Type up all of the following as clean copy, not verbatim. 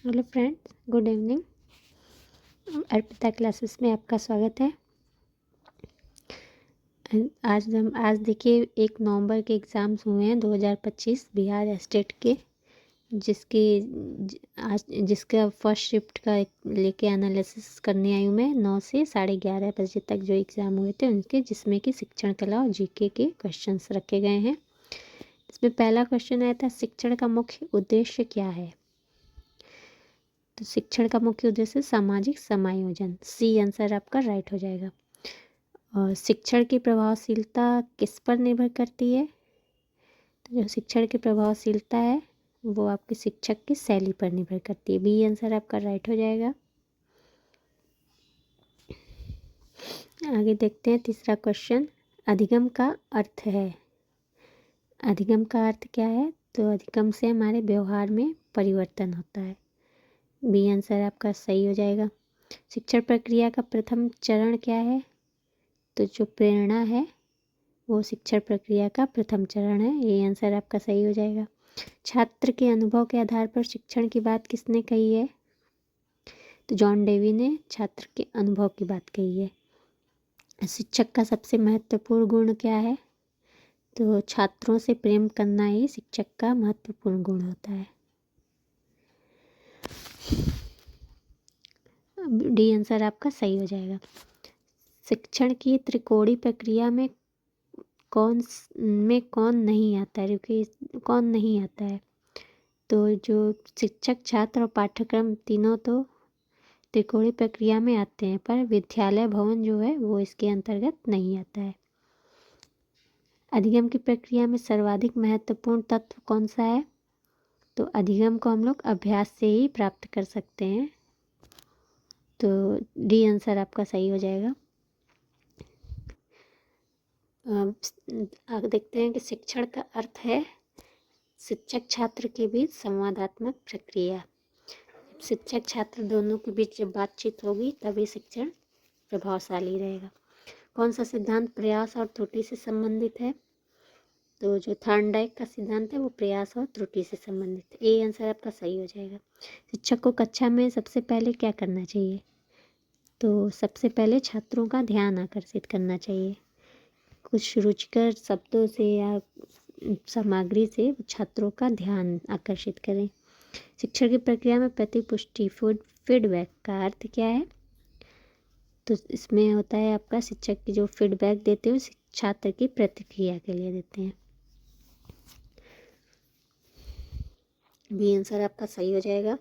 Hello friends, good evening. Arpita classes में आपका स्वागत है। आज देखिए 1 नवंबर के एग्ज़ाम्स हुए हैं 2025 बिहार स्टेट के, जिसका फर्स्ट शिफ्ट का लेके एनालिसिस करने आई हूँ मैं 9 से 11:30 बजे तक जो एग्ज़ाम हुए थे उनके, जिसमें कि शिक्षण कला और जीके के क्वेश्चंस रखे गए हैं। इसमें पहला क्वेश्चन आया था, शिक्षण का मुख्य उद्देश्य क्या है? तो शिक्षण का मुख्य उद्देश्य सामाजिक समायोजन, सी आंसर आपका राइट हो जाएगा। और शिक्षण की प्रभावशीलता किस पर निर्भर करती है? तो जो शिक्षण की प्रभावशीलता है वो आपके शिक्षक की शैली पर निर्भर करती है, बी आंसर आपका राइट हो जाएगा। आगे देखते हैं तीसरा क्वेश्चन, अधिगम का अर्थ है। अधिगम का अर्थ क्या है? तो अधिगम से हमारे व्यवहार में परिवर्तन होता है, बी आंसर आपका सही हो जाएगा। शिक्षण प्रक्रिया का प्रथम चरण क्या है? तो जो प्रेरणा है वो शिक्षण प्रक्रिया का प्रथम चरण है, ये आंसर आपका सही हो जाएगा। छात्र के अनुभव के आधार पर शिक्षण की बात किसने कही है? तो जॉन डेवी ने छात्र के अनुभव की बात कही है। शिक्षक का सबसे महत्वपूर्ण गुण क्या है? तो छात्रों से प्रेम करना ही शिक्षक का महत्वपूर्ण गुण होता है, डी आंसर आपका सही हो जाएगा। शिक्षण की त्रिकोणीय प्रक्रिया में कौन नहीं आता है? क्योंकि कौन नहीं आता है? तो जो शिक्षक, छात्र और पाठ्यक्रम तीनों तो त्रिकोणीय प्रक्रिया में आते हैं, पर विद्यालय भवन जो है वो इसके अंतर्गत नहीं आता है। अधिगम की प्रक्रिया में सर्वाधिक महत्वपूर्ण तत्व कौन सा है? तो अधिगम को हम लोग अभ्यास से ही प्राप्त कर सकते हैं, तो डी आंसर आपका सही हो जाएगा। आगे देखते हैं कि शिक्षण का अर्थ है शिक्षक छात्र के बीच संवादात्मक प्रक्रिया। शिक्षक छात्र दोनों के बीच जब बातचीत होगी तभी शिक्षण प्रभावशाली रहेगा। कौन सा सिद्धांत प्रयास और त्रुटि से संबंधित है? तो जो थॉर्नडाइक का सिद्धांत है वो प्रयास और त्रुटि से संबंधित है, ए आंसर आपका सही हो जाएगा। शिक्षक को कक्षा में सबसे पहले क्या करना चाहिए? तो सबसे पहले छात्रों का ध्यान आकर्षित करना चाहिए, कुछ रुचिकर शब्दों से या सामग्री से छात्रों का ध्यान आकर्षित करें। शिक्षण की प्रक्रिया में प्रतिपुष्टि फीडबैक का अर्थ क्या है? तो इसमें होता है आपका शिक्षक की जो फीडबैक देते हैं छात्र की प्रतिक्रिया के लिए देते हैं, बी आंसर आपका सही हो जाएगा।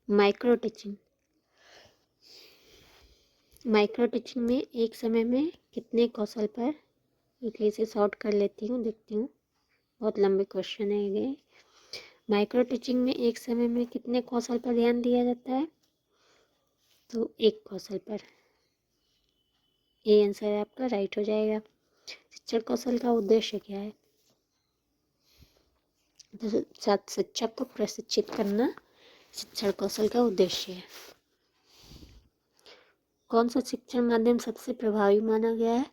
माइक्रो टीचिंग में एक समय में कितने कौशल पर, इसे शॉर्ट कर लेती हूँ, देखती हूँ, बहुत लंबे क्वेश्चन है ये। माइक्रो टीचिंग में एक समय में कितने कौशल पर ध्यान दिया जाता है? तो एक कौशल पर, ये आंसर आपका राइट हो जाएगा। शिक्षण कौशल का उद्देश्य क्या है? तो शिक्षक को प्रशिक्षित करना शिक्षण कौशल का उद्देश्य है। कौन सा शिक्षण माध्यम सबसे प्रभावी माना गया है?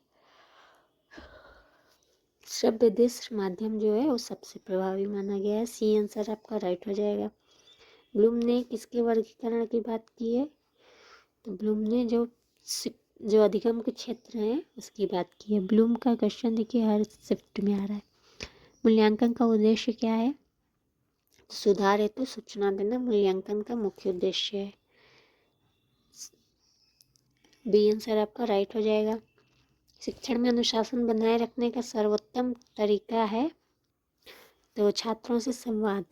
श्रव्य दृश्य माध्यम जो है वो सबसे प्रभावी माना गया है, सी आंसर आपका राइट हो जाएगा। ब्लूम ने किसके वर्गीकरण की बात की है? तो ब्लूम ने जो अधिगम के क्षेत्र हैं उसकी बात की है। ब्लूम का क्वेश्चन देखिए हर शिफ्ट में आ रहा है। मूल्यांकन का उद्देश्य क्या है? सुधार हेतु सूचना देना मूल्यांकन का मुख्य उद्देश्य है, बी आंसर आपका राइट हो जाएगा। शिक्षण में अनुशासन बनाए रखने का सर्वोत्तम तरीका है? तो छात्रों से संवाद,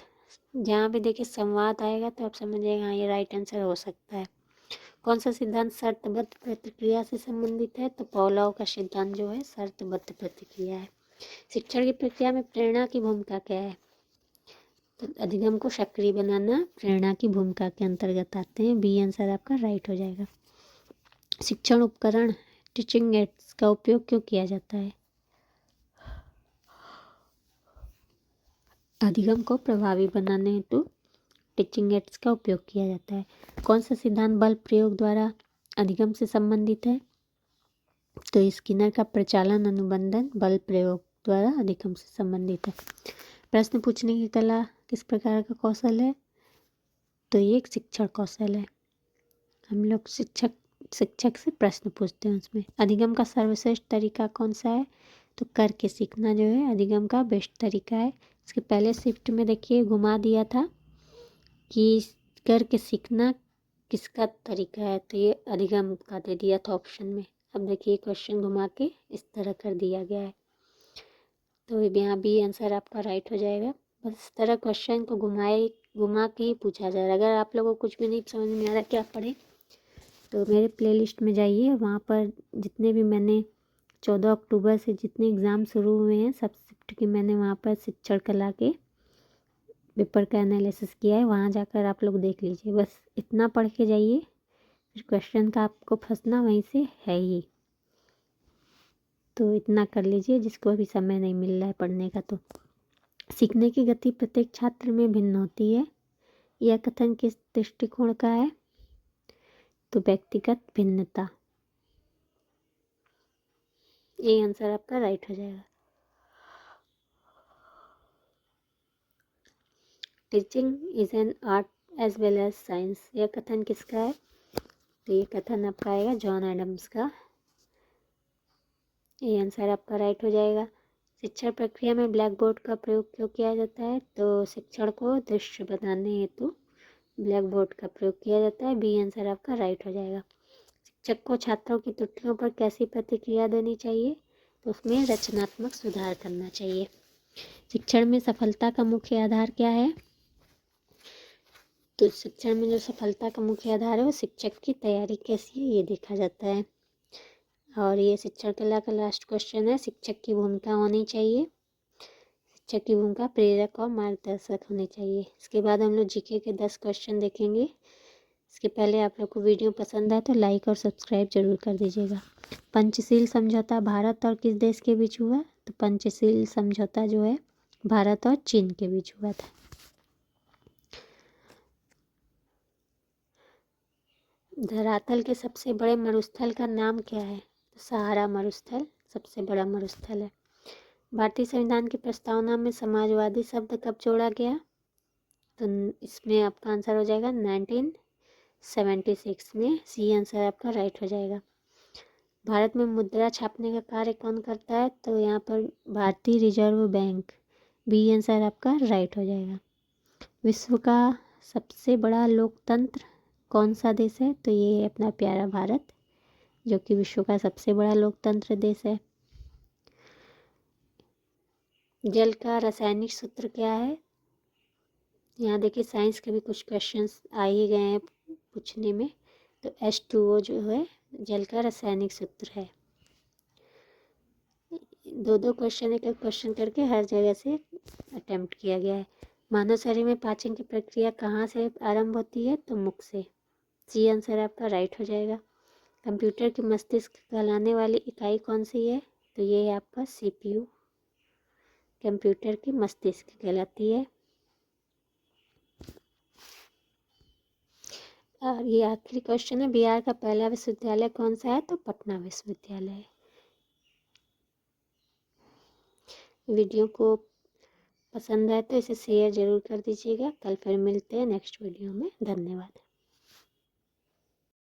जहाँ भी देखिए संवाद आएगा तो आप समझिएगा हाँ ये राइट आंसर हो सकता है। कौन सा सिद्धांत शर्तबद्ध प्रतिक्रिया से संबंधित है? तो पॉवलोव का सिद्धांत जो है शर्तबद्ध प्रतिक्रिया है। शिक्षण की प्रक्रिया में प्रेरणा की भूमिका क्या है? तो अधिगम को सक्रिय बनाना प्रेरणा की भूमिका के अंतर्गत आते हैं, बी आंसर आपका राइट हो जाएगा। शिक्षण उपकरण टीचिंग एड्स का उपयोग क्यों किया जाता है? अधिगम को प्रभावी बनाने हेतु टीचिंग एड्स का उपयोग किया जाता है। कौन सा सिद्धांत बल प्रयोग द्वारा अधिगम से संबंधित है? तो स्किनर का प्रचालन अनुबंधन बल प्रयोग द्वारा अधिगम से संबंधित है। प्रश्न पूछने की कला किस प्रकार का कौशल है? तो ये एक शिक्षण कौशल है। हम लोग शिक्षक से प्रश्न पूछते हैं उसमें। अधिगम का सर्वश्रेष्ठ तरीका कौन सा है? तो करके सीखना जो है अधिगम का बेस्ट तरीका है। इसके पहले शिफ्ट में देखिए घुमा दिया था कि करके सीखना किसका तरीका है, तो ये अधिगम का दे दिया था ऑप्शन में। अब देखिए क्वेश्चन घुमा के इस तरह कर दिया गया है, तो यहाँ भी आंसर आपका राइट हो जाएगा। बस इस तरह क्वेश्चन को घुमा के ही पूछा जा रहा है। अगर आप लोगों को कुछ भी नहीं समझ में आ रहा क्या पढ़ें, तो मेरे प्लेलिस्ट में जाइए, वहाँ पर जितने भी मैंने 14 अक्टूबर से जितने एग्ज़ाम शुरू हुए हैं सब शिफ्ट की मैंने वहाँ पर शिक्षण कला के पेपर का एनालिसिस किया है, वहाँ जाकर आप लोग देख लीजिए। बस इतना पढ़ के जाइए, फिर क्वेश्चन का आपको फंसना वहीं से है ही। तो इतना कर लीजिए जिसको अभी समय नहीं मिल रहा है पढ़ने का। तो सीखने की गति प्रत्येक छात्र में भिन्न होती है। यह कथन किस दृष्टिकोण का है? तो व्यक्तिगत भिन्नता। ये आंसर आपका राइट हो जाएगा। Teaching is an art as well as science. यह कथन किसका है? तो ये कथन आपका आएगा जॉन एडम्स का। ये आंसर आपका राइट हो जाएगा। शिक्षण प्रक्रिया में ब्लैक बोर्ड का प्रयोग क्यों किया जाता है? तो शिक्षण को दृश्य बनाने हेतु ब्लैक बोर्ड का प्रयोग किया जाता है। बी आंसर आपका राइट हो जाएगा। शिक्षक को छात्रों की त्रुटियों पर कैसी प्रतिक्रिया देनी चाहिए? तो उसमें रचनात्मक सुधार करना चाहिए। शिक्षण में सफलता का मुख्य आधार क्या है? तो शिक्षण में जो सफलता का मुख्य आधार है वो शिक्षक की तैयारी कैसी है ये देखा जाता है। और ये शिक्षण कला का लास्ट क्वेश्चन है। शिक्षक की भूमिका होनी चाहिए, शिक्षक की भूमिका प्रेरक और मार्गदर्शक होनी चाहिए। इसके बाद हम लोग जीके के 10 क्वेश्चन देखेंगे। इसके पहले आप लोग को वीडियो पसंद आए तो लाइक और सब्सक्राइब जरूर कर दीजिएगा। पंचशील समझौता भारत और किस देश के बीच हुआ? तो पंचशील समझौता जो है भारत और चीन के बीच हुआ था। धरातल के सबसे बड़े मरुस्थल का नाम क्या है? तो सहारा मरुस्थल सबसे बड़ा मरुस्थल है। भारतीय संविधान की प्रस्तावना में समाजवादी शब्द कब जोड़ा गया? तो इसमें आपका आंसर हो जाएगा 1976 में। सी आंसर आपका राइट हो जाएगा। भारत में मुद्रा छापने का कार्य कौन करता है? तो यहाँ पर भारतीय रिजर्व बैंक। बी आंसर आपका राइट हो जाएगा। विश्व का सबसे बड़ा लोकतंत्र कौन सा देश है? तो ये है अपना प्यारा भारत, जो कि विश्व का सबसे बड़ा लोकतंत्र देश है। जल का रासायनिक सूत्र क्या है? यहाँ देखिए साइंस के भी कुछ क्वेश्चंस आ ही गए हैं पूछने में। तो H2O जो है जल का रासायनिक सूत्र है। 2 क्वेश्चन एक क्वेश्चन करके हर जगह से अटेम्प्ट किया गया है। मानव शरीर में पाचन की प्रक्रिया कहाँ से आरंभ होती है? तो मुख से। सी आंसर आपका राइट हो जाएगा। कंप्यूटर की मस्तिष्क कहलाने वाली इकाई कौन सी है? तो ये है आपका CPU, कंप्यूटर की मस्तिष्क कहलाती है। और ये आखिरी क्वेश्चन है, बिहार का पहला विश्वविद्यालय कौन सा है? तो पटना विश्वविद्यालय है। वीडियो को पसंद आए तो इसे शेयर ज़रूर कर दीजिएगा। कल फिर मिलते हैं नेक्स्ट वीडियो में। धन्यवाद।